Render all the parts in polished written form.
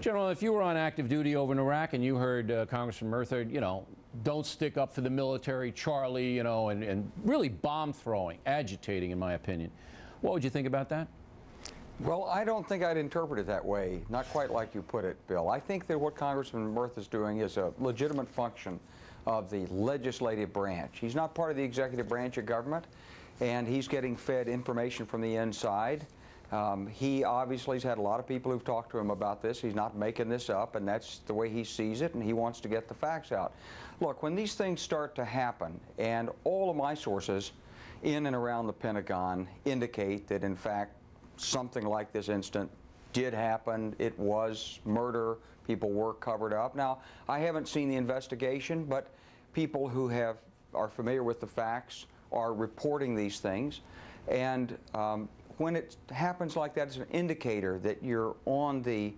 General, if you were on active duty over in Iraq and you heard Congressman Murtha, you know, don't stick up for the military, Charlie, you know, and really bomb throwing, agitating, in my opinion, what would you think about that? Well, I don't think I'd interpret it that way, not quite like you put it, Bill. I think that what Congressman Murtha is doing is a legitimate function of the legislative branch. He's not part of the executive branch of government, and he's getting fed information from the inside. He obviously has had a lot of people who've talked to him about this. He's not making this up, and that's the way he sees it, and he wants to get the facts out. Look, when these things start to happen, and all of my sources in and around the Pentagon indicate that, in fact, something like this incident did happen, it was murder, people were covered up. Now, I haven't seen the investigation, but people who are familiar with the facts are reporting these things. And when it happens like that, it's an indicator that you're on the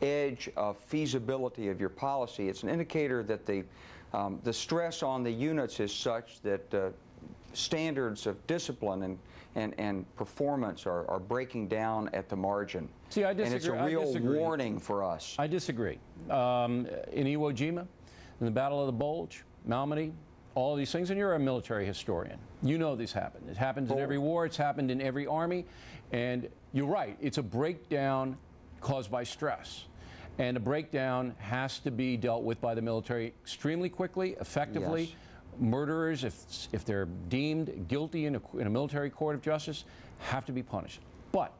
edge of feasibility of your policy. It's an indicator that the stress on the units is such that standards of discipline and performance are breaking down at the margin. See, I disagree. And it's a real warning for us. I disagree. In Iwo Jima, in the Battle of the Bulge, Malmedy, all of these things, and you're a military historian. You know this happened. It happens in every war. It's happened in every army. And you're right. It's a breakdown caused by stress. And a breakdown has to be dealt with by the military extremely quickly, effectively. Yes. Murderers, if they're deemed guilty in a military court of justice, have to be punished. But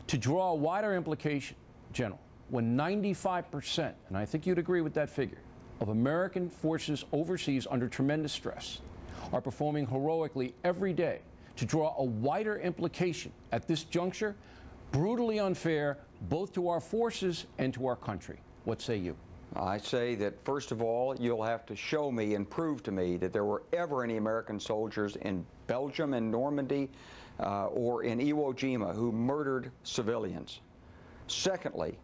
to draw a wider implication, General, when 95%, and I think you'd agree with that figure, of American forces overseas under tremendous stress are performing heroically every day, to draw a wider implication at this juncture, brutally unfair both to our forces and to our country. What say you? I say that, first of all, you'll have to show me and prove to me that there were ever any American soldiers in Belgium and Normandy or in Iwo Jima who murdered civilians. Secondly,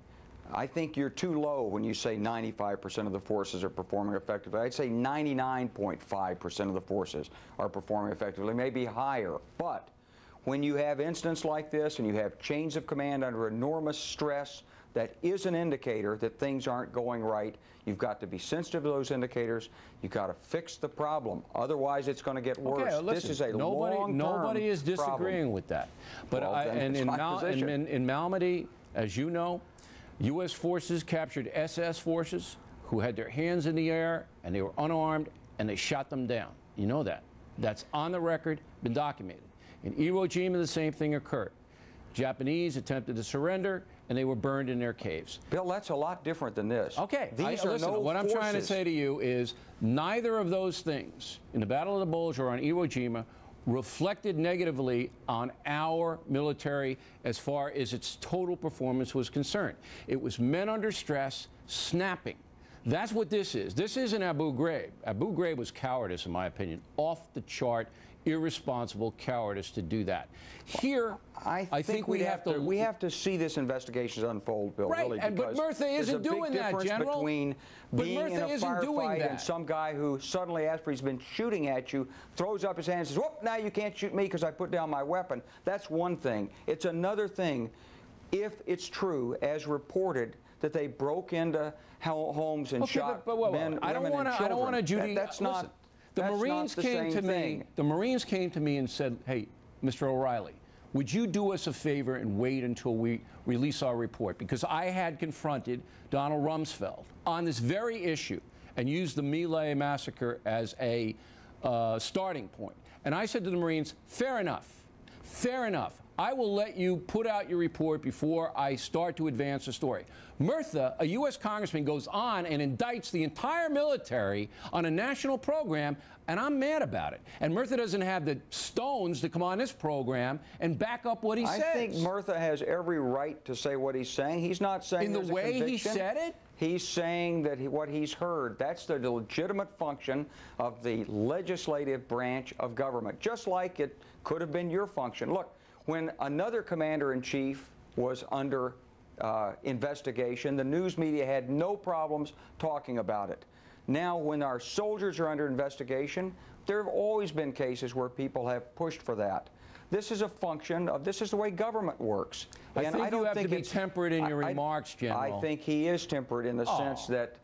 I think you're too low when you say 95% of the forces are performing effectively. I'd say 99.5% of the forces are performing effectively, maybe higher. But when you have incidents like this and you have chains of command under enormous stress, that is an indicator that things aren't going right. You've got to be sensitive to those indicators. You've got to fix the problem. Otherwise, it's going to get worse. Okay, listen, this is a long-term nobody is disagreeing with that. But well, in Malmedy, as you know, U.S. forces captured SS forces who had their hands in the air, and they were unarmed, and they shot them down. You know that. That's on the record, been documented. In Iwo Jima, the same thing occurred. Japanese attempted to surrender, and they were burned in their caves. Bill, that's a lot different than this. Okay. Listen, what I'm trying to say to you is neither of those things, in the Battle of the Bulge or on Iwo Jima, reflected negatively on our military as far as its total performance was concerned. It was men under stress, snapping. That's what this is. This isn't Abu Ghraib. Abu Ghraib was cowardice, in my opinion, off the chart, irresponsible cowardice to do that. Here, I think we have to see this investigation unfold, Bill. Right, really, but Murtha isn't doing that, General. Between being in a firefight and some guy who suddenly, after he's been shooting at you, throws up his hand and says, "Whoop! Now you can't shoot me because I put down my weapon." That's one thing. It's another thing if it's true, as reported, that they broke into homes and shot men, women, and children. I don't want to, Judy. That's not. The Marines came to me. The Marines came to me and said, "Hey, Mr. O'Reilly, would you do us a favor and wait until we release our report?" Because I had confronted Donald Rumsfeld on this very issue and used the My Lai massacre as a starting point. And I said to the Marines, "Fair enough. Fair enough. I will let you put out your report before I start to advance the story." Murtha, a U.S. congressman, goes on and indicts the entire military on a national program, and I'm mad about it. And Murtha doesn't have the stones to come on this program and back up what he says. I think Murtha has every right to say what he's saying. He's not saying in the way he said it. He's saying that what he's heard, that's the legitimate function of the legislative branch of government, just like it could have been your function. Look, when another commander-in-chief was under investigation, the news media had no problems talking about it. Now, when our soldiers are under investigation, there have always been cases where people have pushed for that. This is a function of, this is the way government works. I And think I don't you have think to be it's temperate in your remarks, General. I think he is temperate in the sense that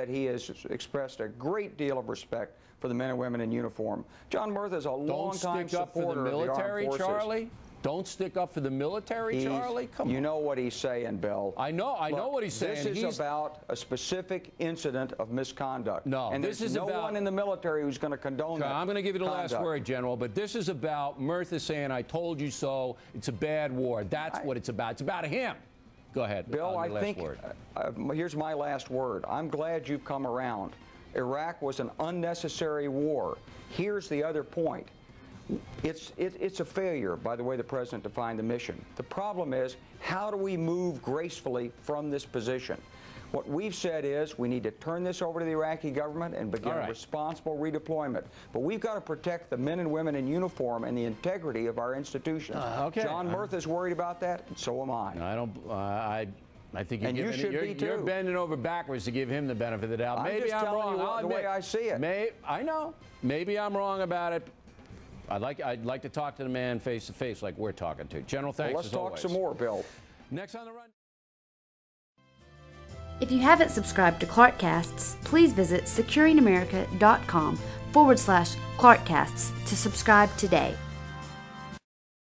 he has expressed a great deal of respect for the men and women in uniform. John Murtha is a long-time supporter of the armed forces. Charlie. Don't stick up for the military, Charlie. Come on. You know what he's saying, Bill. I know what he's saying. This is about a specific incident of misconduct. No, and this there's is no about one in the military who's going to condone that. I'm going to give you the conduct. last word, General, but this is about Murtha saying, I told you so. It's a bad war. That's what it's about. It's about him. Go ahead. Bill, I think, here's my last word. I'm glad you've come around. Iraq was an unnecessary war. Here's the other point. It's a failure, by the way the President defined the mission. The problem is, how do we move gracefully from this position? What we've said is we need to turn this over to the Iraqi government and begin a responsible redeployment. But we've got to protect the men and women in uniform and the integrity of our institutions. John Murtha's worried about that, and so am I. I think you're bending over backwards to give him the benefit of the doubt. Maybe I'm wrong. The way I see it. I know. Maybe I'm wrong about it. I'd like to talk to the man face to face like we're talking to. General, thanks let's as talk always. some more, Bill. Next on the run. If you haven't subscribed to Clarkcasts, please visit securingamerica.com/Clarkcasts to subscribe today.